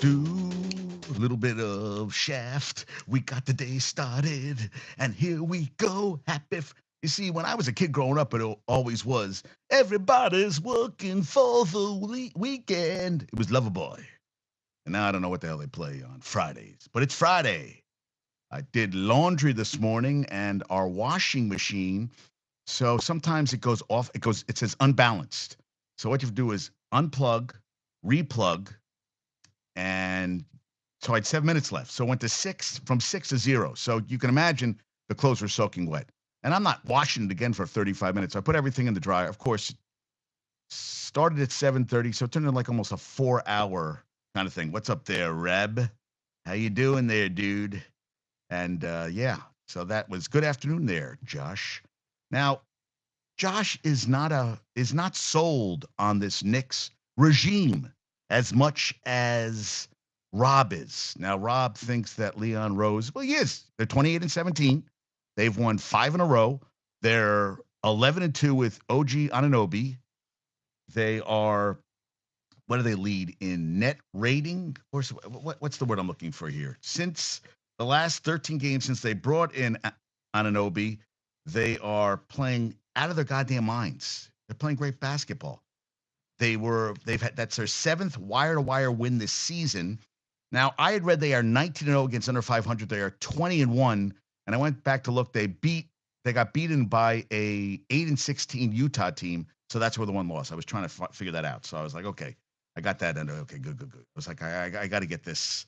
Do a little bit of shaft. We got the day started, and here we go. You see, when I was a kid growing up, it always was everybody's working for the weekend. It was Loverboy, and now I don't know what the hell they play on Fridays, but it's Friday. I did laundry this morning, and our washing machine. So sometimes it goes off. It says unbalanced. So what you have to do is unplug, replug, and so I had 7 minutes left. So I went to from 6 to 0. So you can imagine the clothes were soaking wet. And I'm not washing it again for 35 minutes. So I put everything in the dryer. Of course, started at 7:30, so it turned into like almost a 4-hour kind of thing. What's up there, Reb? How you doing there, dude? And yeah, so that was good afternoon there, Josh. Now, Josh is not sold on this Knicks regime as much as Rob is. Now, Rob thinks that Leon Rose, well, he is. They're 28-17. They've won 5 in a row. They're 11-2 with OG Anunoby. They are, what do they lead in net rating? Or what's the word I'm looking for here? Since the last 13 games since they brought in Anunoby, they are playing out of their goddamn minds. They're playing great basketball. That's their 7th wire-to-wire win this season. Now, I had read they are 19-0 against under 500. They are 20-1, and I went back to look. They got beaten by a 8-16 Utah team, so that's where the one loss. I was trying to figure that out, so I was like, okay, I got that under. Okay, good. I was like, I got to get this.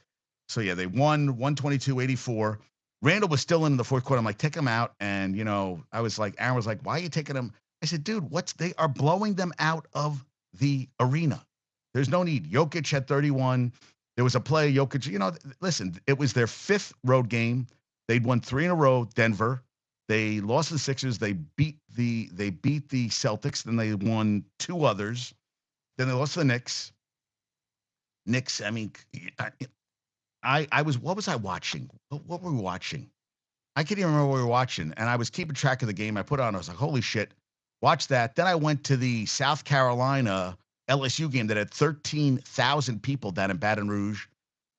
So yeah, they won 122-84. Randall was still in the fourth quarter. I'm like, take him out, and I was like, Aaron was like, why are you taking him? I said, dude, they are blowing them out of the arena. There's no need. Jokic had 31. There was a play. Jokic, listen, it was their 5th road game. They'd won 3 in a row, Denver. They lost to the Sixers. They beat the Celtics. Then they won 2 others. Then they lost to the Knicks. I mean, I was, what was I watching? What were we watching? I can't even remember what we were watching. And I was keeping track of the game. I put on, I was like, holy shit, watch that. Then I went to the South Carolina LSU game that had 13,000 people down in Baton Rouge.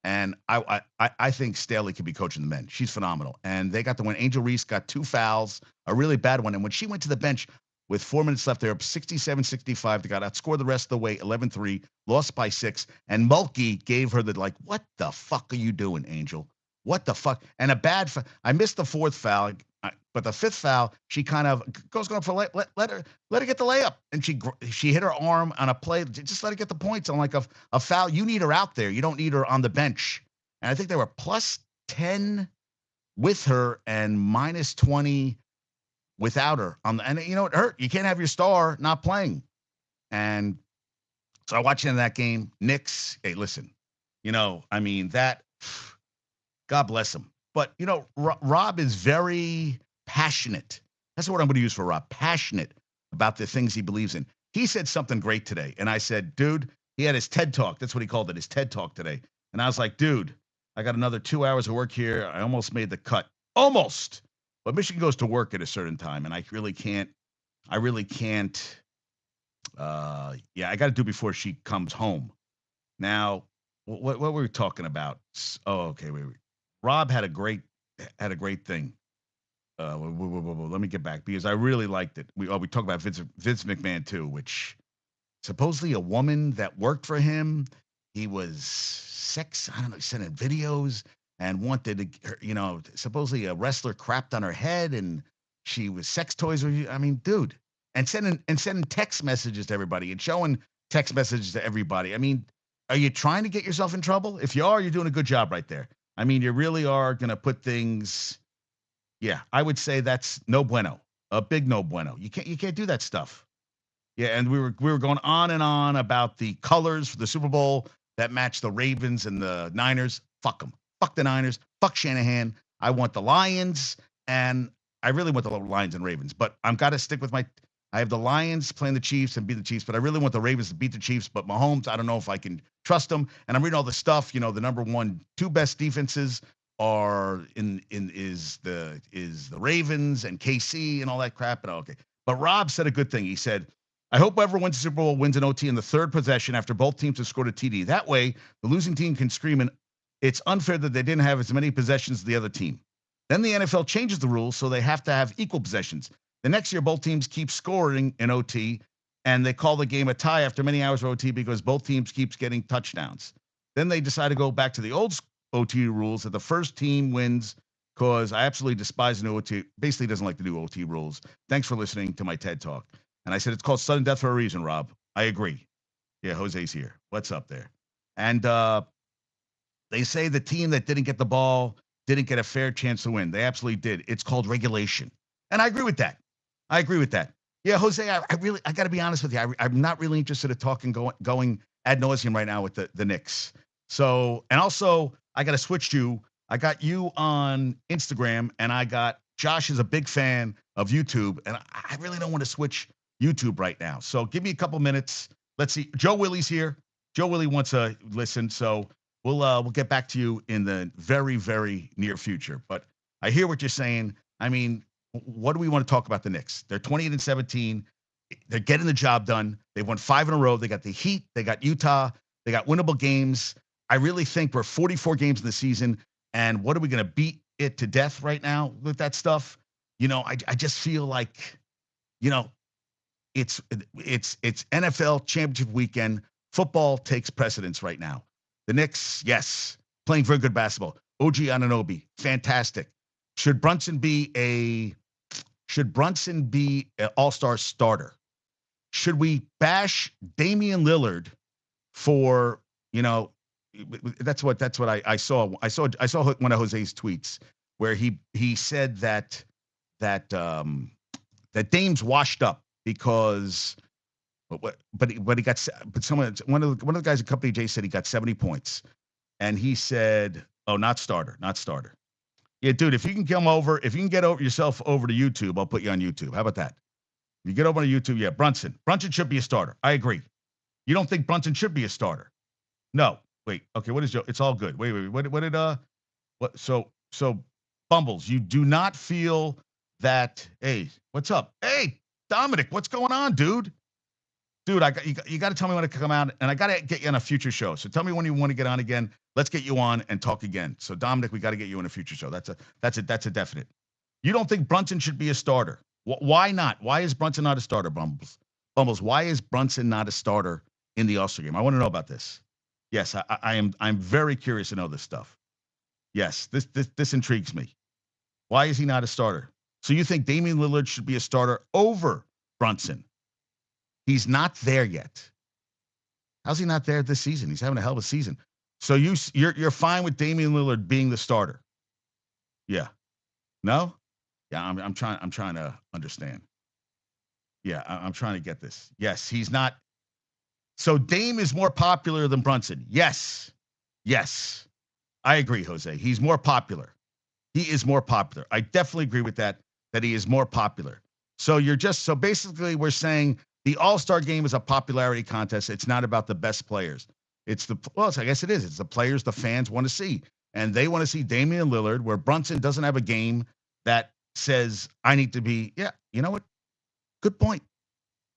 And I think Staley could be coaching the men. She's phenomenal. And they got the win. Angel Reese got 2 fouls, a really bad one. And when she went to the bench with 4 minutes left, they were up 67-65. They got outscored the rest of the way, 11-3, lost by 6. And Mulkey gave her the, like, what the fuck are you doing, Angel? What the fuck? And a bad I missed the 4th foul, but the 5th foul, she kind of goes going for let her get the layup, and she hit her arm on a play. Just let her get the points on like a foul. You need her out there. You don't need her on the bench. And I think they were plus 10 with her and minus 20 without her on the. And it hurt. You can't have your star not playing. And so I watched into that game. Knicks. Hey, listen. I mean that. God bless him. But, Rob is very passionate. That's what I'm going to use for Rob. Passionate about the things he believes in. He said something great today. And I said, dude, he had his TED Talk. That's what he called it, his TED Talk today. And I was like, dude, I got another 2 hours of work here. I almost made the cut. Almost. But Michigan goes to work at a certain time. And I really can't. Yeah, I got to do before she comes home. Now, what were we talking about? Oh, okay. Wait. Rob had a great thing. Let me get back because I really liked it. We talked about Vince McMahon too, which supposedly a woman that worked for him. He was I don't know, sending videos and wanted to, supposedly a wrestler crapped on her head and she was sex toys. I mean, dude, and sending text messages to everybody and showing text messages to everybody. I mean, are you trying to get yourself in trouble? If you are, you're doing a good job right there. I mean, you really are going to put things. Yeah, I would say that's no bueno, a big no bueno. You can't do that stuff. Yeah, and we were going on and on about the colors for the Super Bowl that match the Ravens and the Niners. Fuck them. Fuck the Niners. Fuck Shanahan. I want the Lions, and I really want the Lions and Ravens. But I'm got to stick with I have the Lions playing the Chiefs and beat the Chiefs, but I really want the Ravens to beat the Chiefs. But Mahomes, I don't know if I can trust him. And I'm reading all the stuff. The number 2 best defenses are is the Ravens and KC and all that crap. And okay, but Rob said a good thing. He said I hope whoever wins the Super Bowl wins an OT in the third possession after both teams have scored a TD. That way, the losing team can scream, and it's unfair that they didn't have as many possessions as the other team. Then the NFL changes the rules so they have to have equal possessions. The next year, both teams keep scoring in OT, and they call the game a tie after many hours of OT because both teams keeps getting touchdowns. Then they decide to go back to the old OT rules that the first team wins because I absolutely despise the new OT. Basically, doesn't like the new OT rules. Thanks for listening to my TED Talk. And I said, it's called sudden death for a reason, Rob. I agree. Yeah, Jose's here. What's up there? And they say the team that didn't get the ball didn't get a fair chance to win. They absolutely did. It's called regulation. And I agree with that. Yeah, Jose, I got to be honest with you. I'm not really interested in talking going ad nauseum right now with the Knicks. So, and also, I got to switch you. I got you on Instagram, and I got Josh is a big fan of YouTube, and I really don't want to switch YouTube right now. So give me a couple minutes. Let's see. Joe Willie's here. Joe Willie wants to listen, so we'll get back to you in the very, very near future. But I hear what you're saying. I mean, what do we want to talk about the Knicks? They're 28-17. They're getting the job done. They won 5 in a row. They got the Heat. They got Utah. They got winnable games. I really think we're 44 games in the season, and what are we going to beat it to death right now with that stuff? You know, I just feel like, you know, it's NFL championship weekend. Football takes precedence right now. The Knicks, yes, playing very good basketball. OG Anunoby, fantastic. Should Brunson be an all-star starter? Should we bash Damian Lillard for, you know, that's what I saw. I saw one of Jose's tweets where he said that Dame's washed up because but he got one of the guys at Company J said he got 70 points, and he said, "Oh, not starter." Yeah, dude, if you can get yourself over to YouTube, I'll put you on YouTube. How about that? You get over to YouTube, yeah. Brunson should be a starter. I agree. You don't think Brunson should be a starter? No. Wait. Okay. What is Joe? It's all good. Wait. What did what? So Bumbles, you do not feel that? Hey, what's up? Hey, Dominic, what's going on, dude? Dude, you got to tell me when to come out, and I got to get you on a future show. So tell me when you want to get on again. Let's get you on and talk again. So Dominic, we got to get you on a future show. That's a definite. You don't think Brunson should be a starter? Why not? Why is Brunson not a starter, Bumbles? Why is Brunson not a starter in the All-Star game? I want to know about this. Yes, I'm very curious to know this stuff. Yes, this intrigues me. Why is he not a starter? So you think Damian Lillard should be a starter over Brunson? He's not there yet. How's he not there this season? He's having a hell of a season. So you're fine with Damian Lillard being the starter? Yeah. No? Yeah, I'm trying to understand. Yeah, I'm trying to get this. Yes, he's not. So Dame is more popular than Brunson. Yes. I agree, Jose. He's more popular. He is more popular. I definitely agree with that he is more popular. So basically we're saying the All-Star game is a popularity contest. It's not about the best players. I guess it is. It's the players the fans want to see. And they want to see Damian Lillard, where Brunson doesn't have a game that says, I need to be, yeah, you know what? Good point.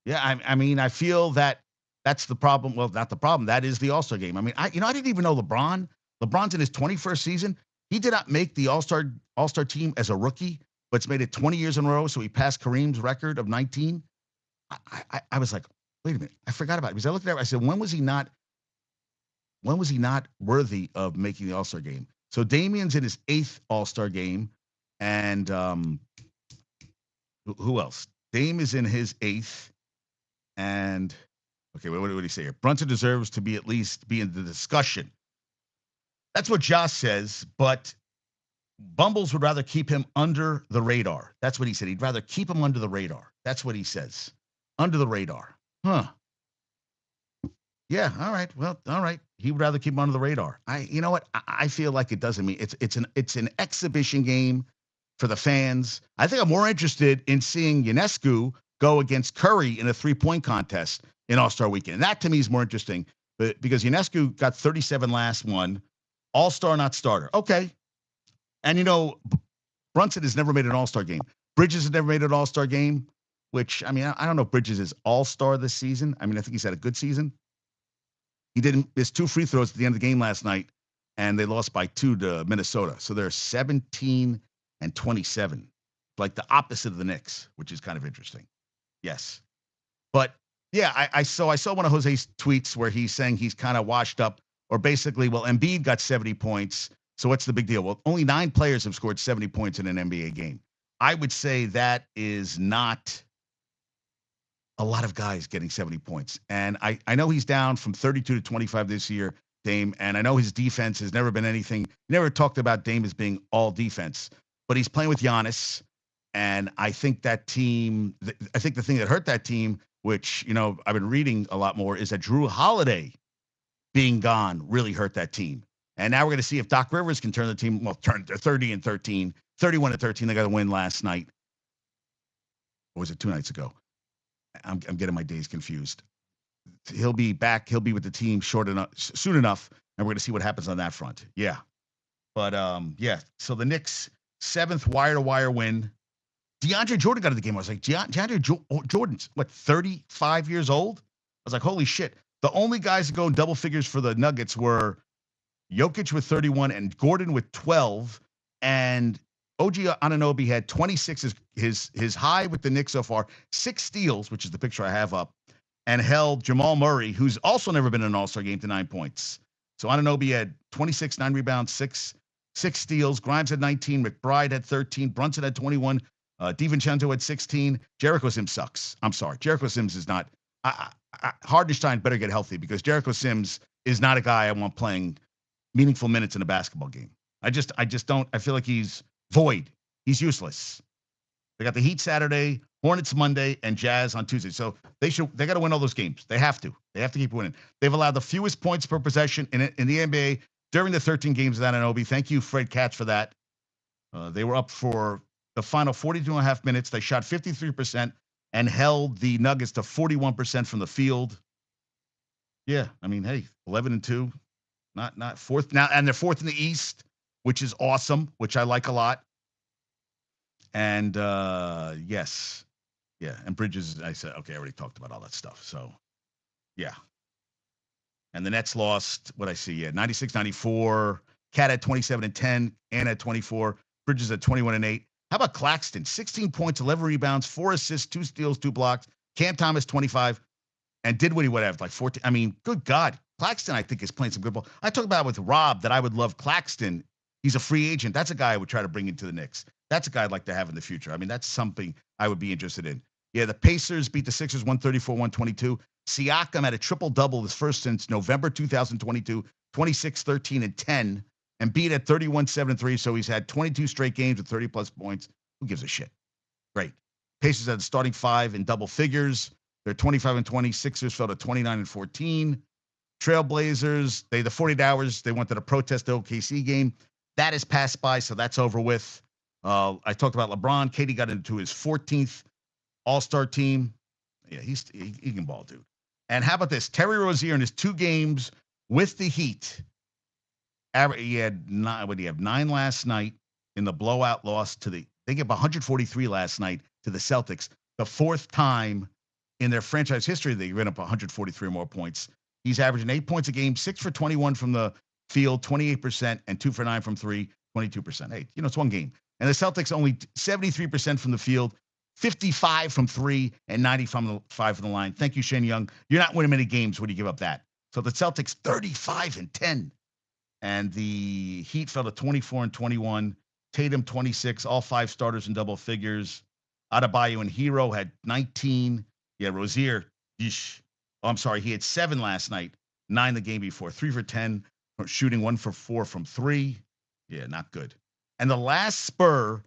Yeah, I mean, I feel that's the problem. Well, not the problem. That is the All-Star game. I mean, I didn't even know LeBron's in his 21st season. He did not make the All-Star team as a rookie, but it's made it 20 years in a row. So he passed Kareem's record of 19. I was like, wait a minute, I forgot about it because I looked at it. I said, when was he not worthy of making the All-Star game? So Damian's in his 8th All-Star game, and who else? Dame is in his 8th, and okay, what did he say here? Brunson deserves to at least be in the discussion. That's what Josh says, but Bumbles would rather keep him under the radar. That's what he said. He'd rather keep him under the radar. That's what he says. Under the radar. Huh. Yeah, all right. Well, all right. He would rather keep him under the radar. You know what? I feel like it doesn't mean it's an exhibition game for the fans. I think I'm more interested in seeing Ionescu go against Curry in a 3-point contest in All-Star Weekend. And that to me is more interesting, because Ionescu got 37 last one. All-Star, not starter. Okay. And Brunson has never made an All-Star game. Bridges has never made an All-Star game. which, I mean, I don't know if Bridges is all-star this season. I mean, I think he's had a good season. He didn't miss 2 free throws at the end of the game last night, and they lost by 2 to Minnesota. So they're 17 and 27, like the opposite of the Knicks, which is kind of interesting. Yes. But yeah, I saw one of Jose's tweets where he's saying he's kind of washed up, or basically, well, Embiid got 70 points. So what's the big deal? Well, only 9 players have scored 70 points in an NBA game. I would say that is not a lot of guys getting 70 points. And I know he's down from 32 to 25 this year, Dame. And I know his defense has never been anything. Never talked about Dame as being all defense, but he's playing with Giannis. And I think that team, I think the thing that hurt that team, which, I've been reading a lot more, is that Drew Holiday being gone really hurt that team. And now we're going to see if Doc Rivers can turn the team, turn 30 and 13, 31 to 13. They got to win last night. Or was it 2 nights ago? I'm getting my days confused. He'll be back. He'll be with the team soon enough, and we're going to see what happens on that front. Yeah. But, yeah. So the Knicks, 7th wire-to-wire win. DeAndre Jordan got in the game. I was like, DeAndre Jordan's, 35 years old? I was like, holy shit. The only guys to go in double figures for the Nuggets were Jokic with 31 and Gordon with 12. And OG Anunoby had 26, his high with the Knicks so far, 6 steals, which is the picture I have up, and held Jamal Murray, who's also never been in an All-Star game, to 9 points. So Anunoby had 26, 9 rebounds, 6 steals. Grimes had 19. McBride had 13. Brunson had 21. DiVincenzo had 16. Jericho Sims sucks. I'm sorry. Jericho Sims is not. Hardenstein better get healthy, because Jericho Sims is not a guy I want playing meaningful minutes in a basketball game. I just don't. I feel like he's void. He's useless. They got the Heat Saturday, Hornets Monday, and Jazz on Tuesday. So they got to win all those games. They have to. They have to keep winning. They've allowed the fewest points per possession in the NBA during the 13 games of Anunoby. Thank you, Fred Katz, for that. They were up for the final 42 and a half minutes. They shot 53% and held the Nuggets to 41% from the field. Yeah, I mean, hey, 11-2, not fourth now, and they're 4th in the East, which is awesome, which I like a lot. And yes, yeah, and Bridges, I said, okay, I already talked about all that stuff. So, yeah. And the Nets lost, what I see, yeah, 96-94. Cat at 27 and 10, Anna at 24, Bridges at 21 and 8. How about Claxton? 16 points, 11 rebounds, 4 assists, 2 steals, 2 blocks. Cam Thomas, 25, and Dinwiddie, whatever, like 14. I mean, good God. Claxton, I think, is playing some good ball. I talked about it with Rob that I would love Claxton. He's a free agent. That's a guy I would try to bring into the Knicks. That's a guy I'd like to have in the future. I mean, that's something I would be interested in. Yeah, the Pacers beat the Sixers 134-122. Siakam had a triple-double, his first since November 2022, 26, 13, and 10. And beat at 31-7-3, so he's had 22 straight games with 30-plus points. Who gives a shit? Great. Pacers had the starting 5 in double figures. They're 25-20. Sixers fell to 29-14. Trailblazers, the 48 hours, they wanted to protest the OKC game. That is passed by, so that's over with. I talked about LeBron. Katie got into his 14th All-Star team. Yeah, he can ball, dude. And how about this? Terry Rozier in his 2 games with the Heat. He had 9. What did he have? 9 last night in the blowout loss to they gave 143 last night to the Celtics. The 4th time in their franchise history they've given up 143 or more points. He's averaging 8 points a game, 6 for 21 from the field, 28%, and 2 for 9 from 3, 22%. Hey, it's one game. And the Celtics only 73% from the field, 55 from 3, and 95 from the line. Thank you, Shane Young. You're not winning many games when you give up that. So the Celtics 35-10. And the Heat fell to 24-21. Tatum 26, all 5 starters in double figures. Adebayo and Hero had 19. Yeah, Rozier, I'm sorry, he had 7 last night, 9 the game before, 3 for 10, shooting 1 for 4 from 3. Yeah, not good. And the last Spur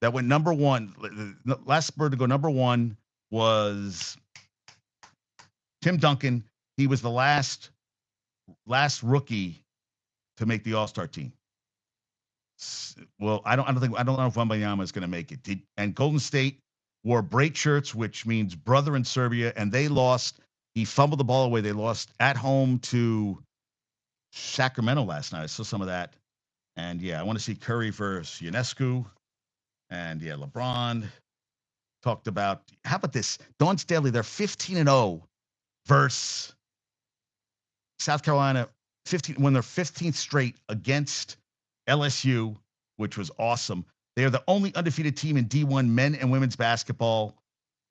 that went number 1, the last Spur to go number 1 was Tim Duncan. He was the last rookie to make the All-Star team. Well, I don't know if Wembanyama is going to make it. And Golden State wore break shirts, which means brother in Serbia, and they lost. He fumbled the ball away. They lost at home to Sacramento last night. I saw some of that. And yeah, I want to see Curry versus Ionescu. And yeah, LeBron. talked about. How about this? Dawn Staley, they're 15-0 versus South Carolina, 15 when they're 15th straight against LSU, which was awesome. They are the only undefeated team in D1 men and women's basketball.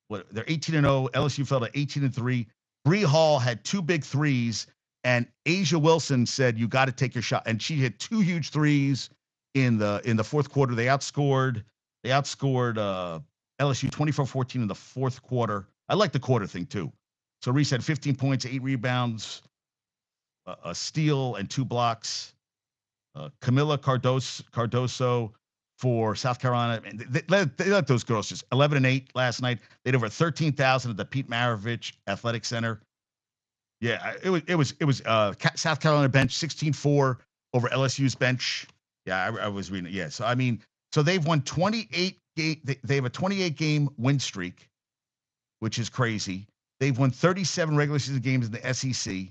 They're 18-0. LSU fell to 18-3. Bree Hall had two big threes, and Asia Wilson said, "You got to take your shot." And she hit two huge threes in the fourth quarter. They outscored LSU 24-14 in the fourth quarter. I like the quarter thing too. So Reese had 15 points, 8 rebounds, a steal, and 2 blocks. Camila Cardoso for South Carolina. They let those girls just 11-8 last night. They had over 13,000 at the Pete Maravich Athletic Center. Yeah, it was South Carolina bench 16-4 over LSU's bench. Yeah, I was reading it. Yeah, so I mean, so they've won 28 game. They have a 28 game win streak, which is crazy. They've won 37 regular season games in the SEC.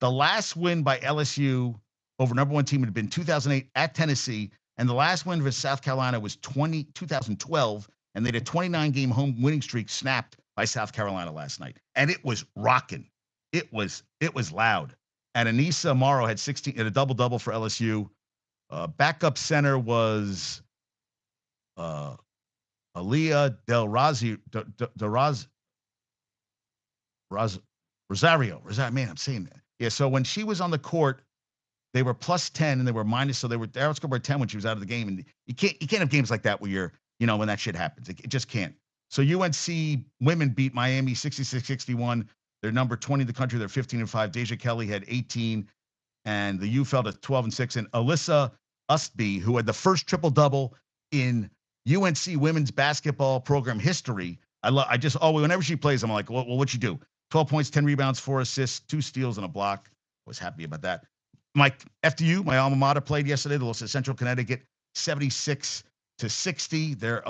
The last win by LSU over number one team had been 2008 at Tennessee, and the last win for South Carolina was 2012, and they had a 29-game home winning streak snapped by South Carolina last night, and it was rocking. It was loud. And Anissa Morrow had 16 at a double-double for LSU. Backup center was Aaliyah Rosario. Man, I'm saying that. Yeah, so when she was on the court, they were plus 10 and they were minus, so they outscored by 10 when she was out of the game. And you can't have games like that where when that shit happens. It just can't. So UNC women beat Miami 66-61. They're number 20 in the country. They're 15-5. Deja Kelly had 18, and the U fell to 12-6. And Alyssa Ustby, who had the first triple-double in UNC women's basketball program history. Whenever she plays, I'm like, well, what'd you do? 12 points, 10 rebounds, 4 assists, 2 steals, and a block. I was happy about that. FDU, my alma mater, played yesterday. They lost to Central Connecticut 76-60. They're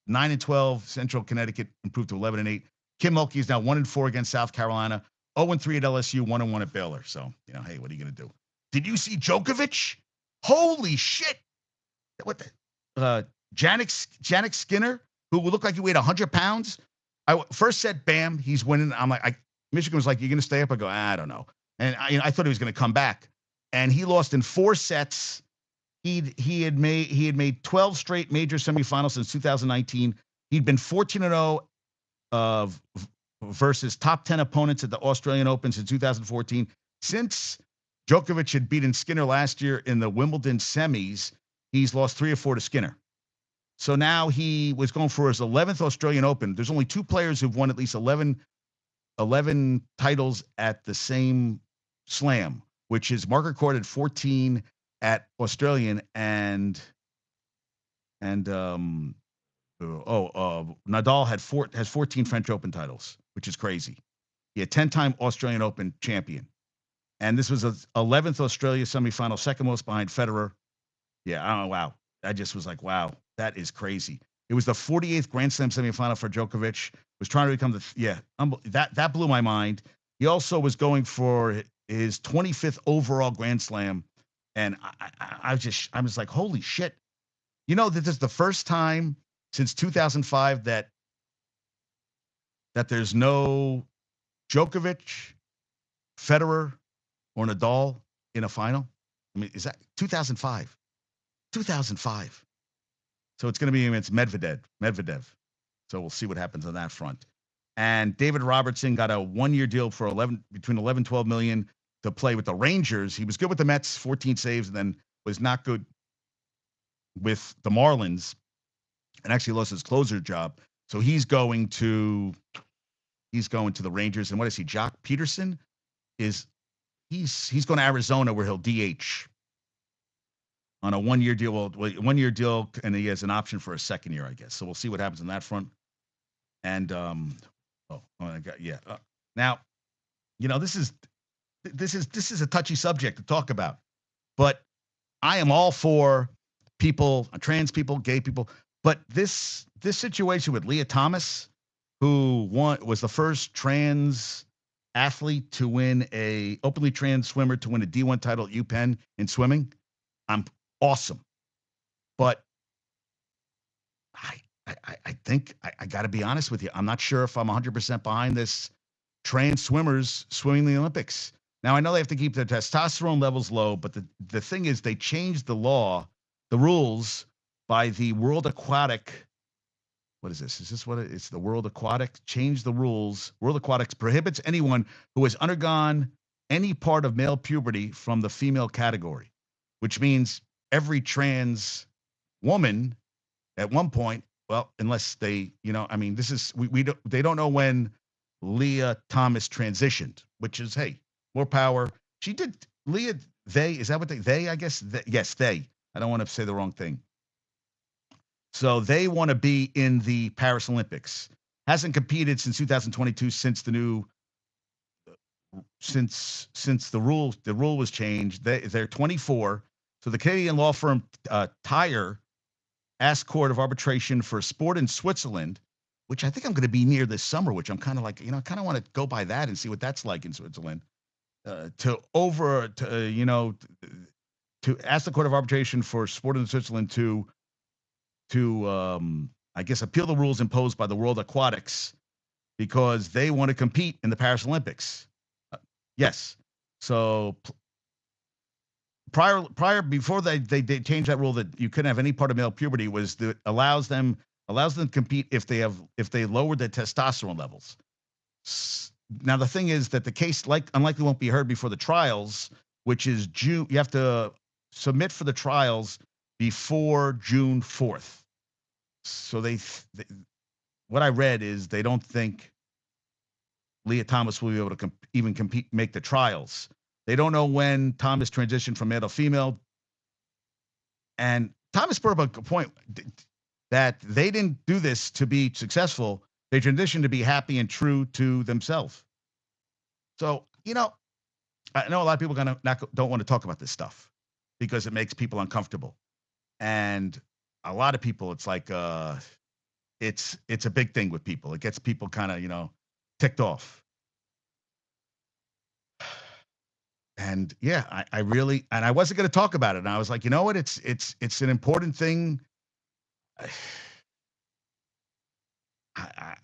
9-12. Central Connecticut improved to 11-8. Kim Mulkey is now 1-4 against South Carolina, 0-3 at LSU, 1-1 at Baylor. So, hey, what are you going to do? Did you see Djokovic? Holy shit. What the? Janik Skinner, who looked like he weighed 100 pounds. First set, bam, he's winning. I'm like, Michigan was like, "You going to stay up?" I go, "I don't know." And I thought he was going to come back. And he lost in 4 sets. He had made 12 straight major semifinals since 2019. He'd been 14-0 versus top 10 opponents at the Australian Open since 2014. Since Djokovic had beaten Skinner last year in the Wimbledon semis, he's lost 3 or 4 to Skinner. So now he was going for his 11th Australian Open. There's only 2 players who've won at least 11 titles at the same slam, which is Mark recorded 14 at Australian and Nadal has 14 French Open titles, which is crazy. He had 10-time Australian Open champion. And this was his 11th Australia semifinal, second most behind Federer. Yeah, I don't know. Wow. I just was like, wow, that is crazy. It was the 48th Grand Slam semifinal for Djokovic. Was trying to become that blew my mind. He also was going for his 25th overall Grand Slam. And I was like, holy shit. This is the first time since 2005 that there's no Djokovic, Federer, or Nadal in a final. I mean, is that 2005? 2005. So it's going to be against Medvedev. So we'll see what happens on that front. And David Robertson got a 1-year deal for between 11, 12 million to play with the Rangers. He was good with the Mets, 14 saves, and then was not good with the Marlins and actually lost his closer job. So he's going to the Rangers. And what is he? Jock Peterson he's going to Arizona where he'll DH on a 1-year deal. Well, 1-year deal, and he has an option for a 2nd year, I guess. So we'll see what happens on that front. And now, this is a touchy subject to talk about, but I am all for people, trans people, gay people. But this situation with Leah Thomas, who was the first trans athlete to win openly trans swimmer to win a D1 title at UPenn in swimming, I'm awesome. But I think I got to be honest with you. I'm not sure if I'm 100% behind this trans swimmers swimming the Olympics. Now I know they have to keep their testosterone levels low, but the thing is they changed the law, the rules by the World Aquatic. What is this? Is this what it's the World Aquatic changed the rules? World Aquatics prohibits anyone who has undergone any part of male puberty from the female category, which means every trans woman at one point, well, unless they, I mean, this is we don't they don't know when Leah Thomas transitioned, which is hey, more power. She did Leah. They is that what they I guess yes they. I don't want to say the wrong thing. So they want to be in the Paris Olympics. Hasn't competed since 2022 since the rule was changed. They're 24. So the Canadian law firm Tire asked Court of Arbitration for Sport in Switzerland, which I think I'm going to be near this summer, which I'm kind of like, I kind of want to go by that and see what that's like in Switzerland. To ask the Court of Arbitration for Sport in Switzerland to I guess appeal the rules imposed by the World Aquatics because they want to compete in the Paris Olympics. Yes. So prior before they changed that rule that you couldn't have any part of male puberty was that allows them to compete if they lowered their testosterone levels. Now the thing is that the case unlikely won't be heard before the trials, which is June. You have to submit for the trials before June 4th. So what I read is they don't think Leah Thomas will be able to even compete, make the trials. They don't know when Thomas transitioned from male to female. And Thomas brought up a point that they didn't do this to be successful. They transitioned to be happy and true to themselves. So, I know a lot of people don't want to talk about this stuff because it makes people uncomfortable. And a lot of people, it's like, it's a big thing with people. It gets people kind of, ticked off. And yeah, I really, and I wasn't going to talk about it. And I was like, you know what? It's an important thing.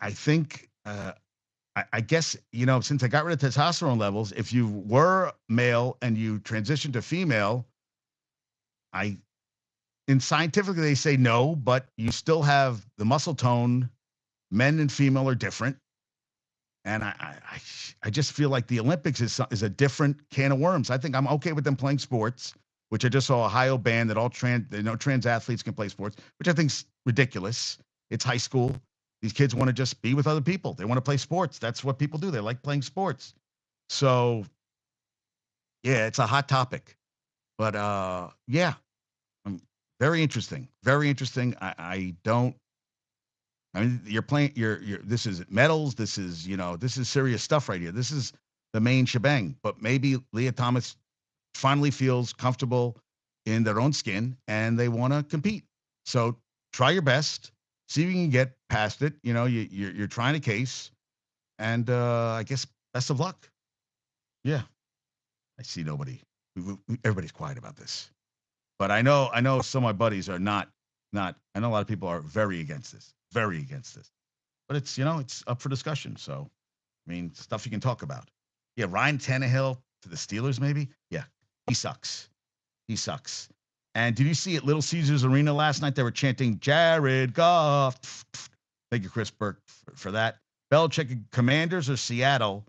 I think, I guess, since I got rid of testosterone levels, if you were male and you transitioned to female, scientifically they say no, but you still have the muscle tone. Men and female are different. And I just feel like the Olympics is a different can of worms. I think I'm okay with them playing sports, which I just saw Ohio ban that all trans athletes can play sports, which I think's ridiculous. It's high school. These kids want to just be with other people. They want to play sports. That's what people do. They like playing sports. So, yeah, it's a hot topic. But yeah, very interesting. Very interesting. I mean, you're playing. This is medals. This is this is serious stuff right here. This is the main shebang. But maybe Leah Thomas finally feels comfortable in their own skin and they want to compete. So try your best. See if you can get past it. You're trying a case, and I guess best of luck. Yeah, I see nobody. Everybody's quiet about this, but I know some of my buddies are not. I know a lot of people are very against this. Very against this. But it's up for discussion. So, I mean, stuff you can talk about. Yeah, Ryan Tannehill to the Steelers, maybe. Yeah, he sucks. He sucks. And did you see at Little Caesars Arena last night? They were chanting Jared Goff. Thank you, Chris Burke, for that. Belichick Commanders or Seattle?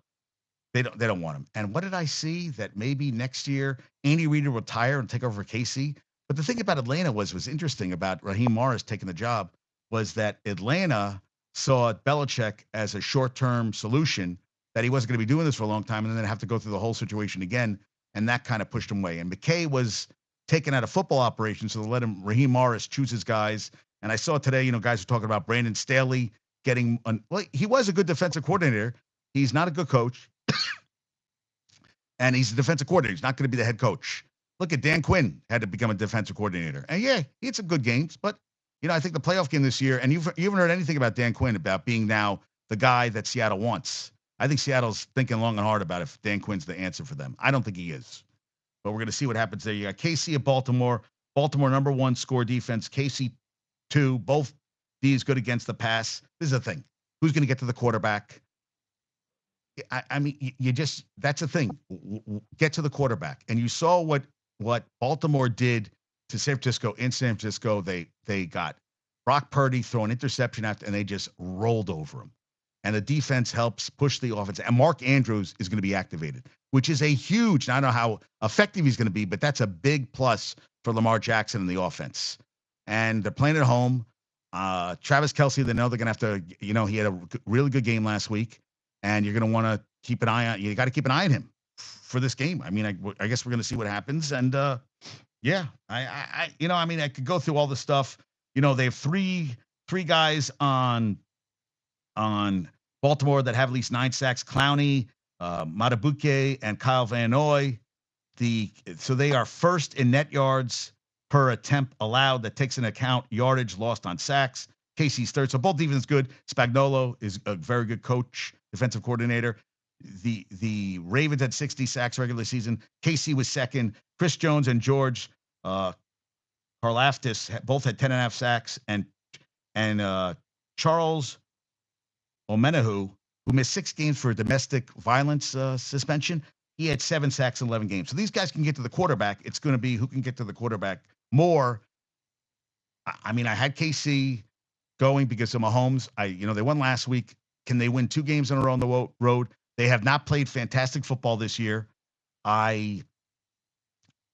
They don't want him. And what did I see? That maybe next year Andy Reid will retire and take over for KC. But the thing about Atlanta was interesting about Raheem Morris taking the job was that Atlanta saw Belichick as a short-term solution, that he wasn't going to be doing this for a long time and then have to go through the whole situation again. And that kind of pushed him away. And McKay was taken out of football operations, so they let Raheem Morris choose his guys. And I saw today, guys are talking about Brandon Staley getting well, he was a good defensive coordinator. He's not a good coach. And he's a defensive coordinator. He's not going to be the head coach. Look at Dan Quinn had to become a defensive coordinator. And yeah, he had some good games, but I think the playoff game this year, and you haven't heard anything about Dan Quinn about being now the guy that Seattle wants. I think Seattle's thinking long and hard about if Dan Quinn's the answer for them. I don't think he is. But we're going to see what happens there. You got KC at Baltimore. Baltimore number 1 score defense. KC 2. Both He is good against the pass. This is the thing. Who's going to get to the quarterback? I mean, you just that's the thing. Get to the quarterback, and you saw what Baltimore did to San Francisco. In San Francisco, they got Brock Purdy throw an interception after, and they just rolled over him. And the defense helps push the offense. And Mark Andrews is going to be activated, which is a huge. Now, I don't know how effective he's going to be, but that's a big plus for Lamar Jackson in the offense. And they're playing at home. Travis Kelce, they know they're going to have to. He had a really good game last week. And you're going to want to keep an eye on. You got to keep an eye on him for this game. I mean, I guess we're going to see what happens. And yeah, I could go through all the stuff. They have three guys on Baltimore that have at least 9 sacks: Clowney, Matabuke, and Kyle Van Noy. So they are first in net yards per attempt allowed. That takes into account yardage lost on sacks. KC's third. So both defense good. Spagnuolo is a very good coach, defensive coordinator. The Ravens had 60 sacks regular season. KC was second. Chris Jones and George Karlaftis both had 10.5 sacks. And Charles Omenihu, who missed 6 games for domestic violence suspension, he had 7 sacks in 11 games. So these guys can get to the quarterback. It's going to be who can get to the quarterback more. I mean, I had KC going because of Mahomes. They won last week. Can they win 2 games in a row on the road? They have not played fantastic football this year. I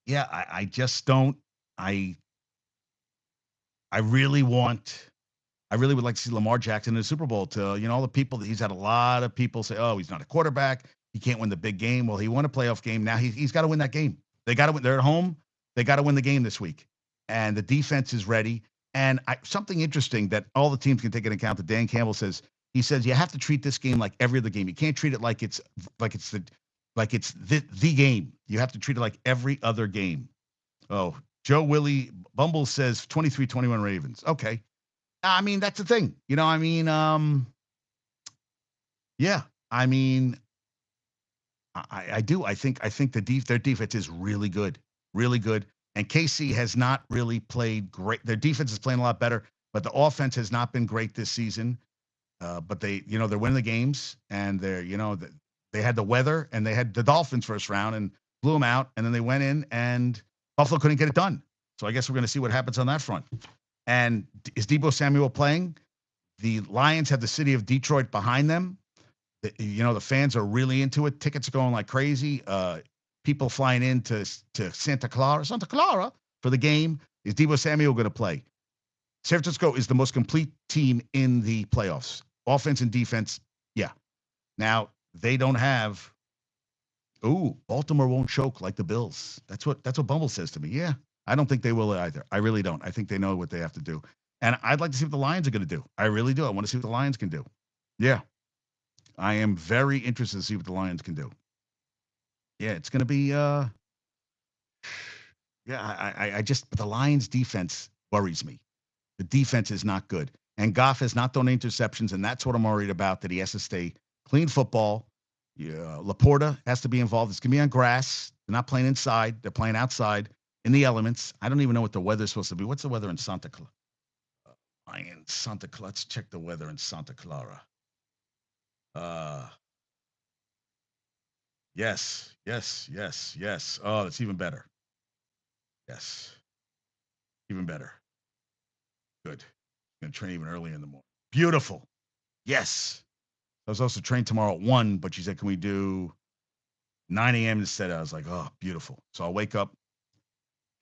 just don't. I really would like to see Lamar Jackson in the Super Bowl. All the people that he's had a lot of people say, oh, he's not a quarterback. He can't win the big game. Well, he won a playoff game. Now he's got to win that game. They got to win. They're at home. They got to win the game this week. And the defense is ready. And something interesting that all the teams can take into account that Dan Campbell says, he says you have to treat this game like every other game. You can't treat it like it's the game. You have to treat it like every other game. Oh, Joe Willie Bumble says 23-21 Ravens. Okay. I mean, that's the thing. Yeah. I mean, I do. I think their defense is really good. Really good. And KC has not really played great. Their defense is playing a lot better, but the offense has not been great this season. But they're winning the games, and they had the weather, and they had the Dolphins first round and blew them out, and then they went in, and Buffalo couldn't get it done. So I guess we're going to see what happens on that front. And is Deebo Samuel playing? The Lions have the city of Detroit behind them. The fans are really into it. Tickets are going like crazy. People flying in to Santa Clara for the game. Is Deebo Samuel going to play? San Francisco is the most complete team in the playoffs. Offense and defense, yeah. Now, they don't have Baltimore won't choke like the Bills. That's what Bumble says to me. Yeah. I don't think they will either. I really don't. I think they know what they have to do. And I'd like to see what the Lions are going to do. I really do. I want to see what the Lions can do. Yeah. I am very interested to see what the Lions can do. Yeah, it's going to be but the Lions defense worries me. The defense is not good. And Goff has not thrown interceptions, and that's what I'm worried about, that he has to stay clean football. Yeah, Laporta has to be involved. It's going to be on grass. They're not playing inside. They're playing outside in the elements. I don't even know what the weather's supposed to be. What's the weather in Santa Clara? Let's check the weather in Santa Clara. Yes. Oh, it's even better. Yes. Even better. Good. I'm going to train even early in the morning. Beautiful. Yes. I was also trained tomorrow at 1, but she said, can we do 9 a.m. instead? I was like, oh, beautiful. So I'll wake up,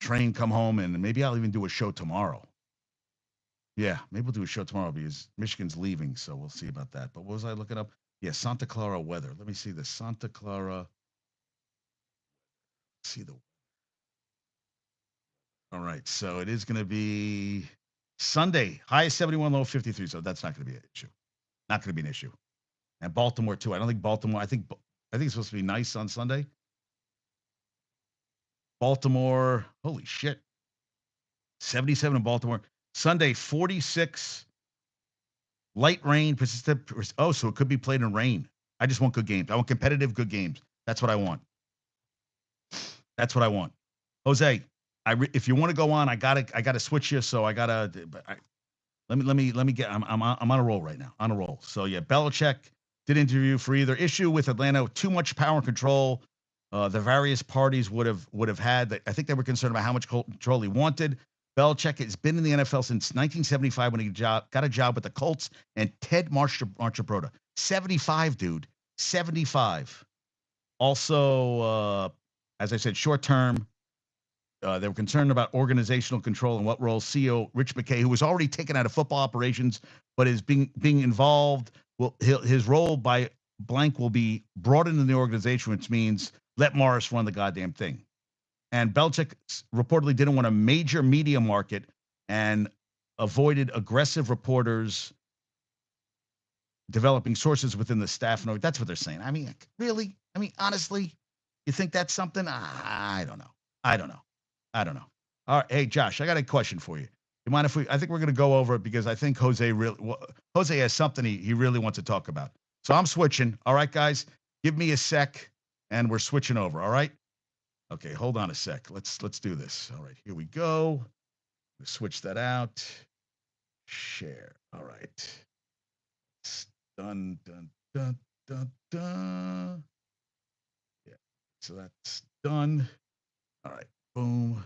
train, come home, and maybe I'll even do a show tomorrow. Yeah, maybe we'll do a show tomorrow because Michigan's leaving, so we'll see about that. But what was I looking up? Yeah, Santa Clara weather. Let me see the Santa Clara. See the. All right, so it is going to be Sunday, high 71, low 53. So that's not going to be an issue. Not going to be an issue. And Baltimore too. I don't think Baltimore. I think it's supposed to be nice on Sunday. Baltimore. Holy shit. 77 in Baltimore. Sunday, 46. Light rain, persistent. Oh, so it could be played in rain. I just want good games. I want competitive, good games. That's what I want. That's what I want. Jose, if you want to go on, I gotta switch you. So let Let me get. I'm on a roll right now. On a roll. So yeah, Belichick did interview for either issue with Atlanta, too much power and control. The various parties would have had. I think they were concerned about how much control he wanted. Belichick has been in the NFL since 1975 when he got a job with the Colts and Ted Marchibroda. 75, dude. 75. Also, as I said, short term. They were concerned about organizational control and what role CEO Rich McKay, who was already taken out of football operations, but is being involved. Well, his role by blank will be brought into the organization, which means let Morris run the goddamn thing. And Belichick reportedly didn't want a major media market and avoided aggressive reporters developing sources within the staff. And that's what they're saying. I mean, really? I mean, honestly, you think that's something? I don't know. I don't know. I don't know. All right, hey Josh, I got a question for you. You mind if we? I think we're going to go over it because I think Jose has something he really wants to talk about. So I'm switching. All right, guys, give me a sec, and we're switching over. All right. Okay, hold on a sec. Let's do this. All right, here we go. Switch that out. Share. All right. Done. Done. Done. Done. Done. Yeah. So that's done. All right. Boom.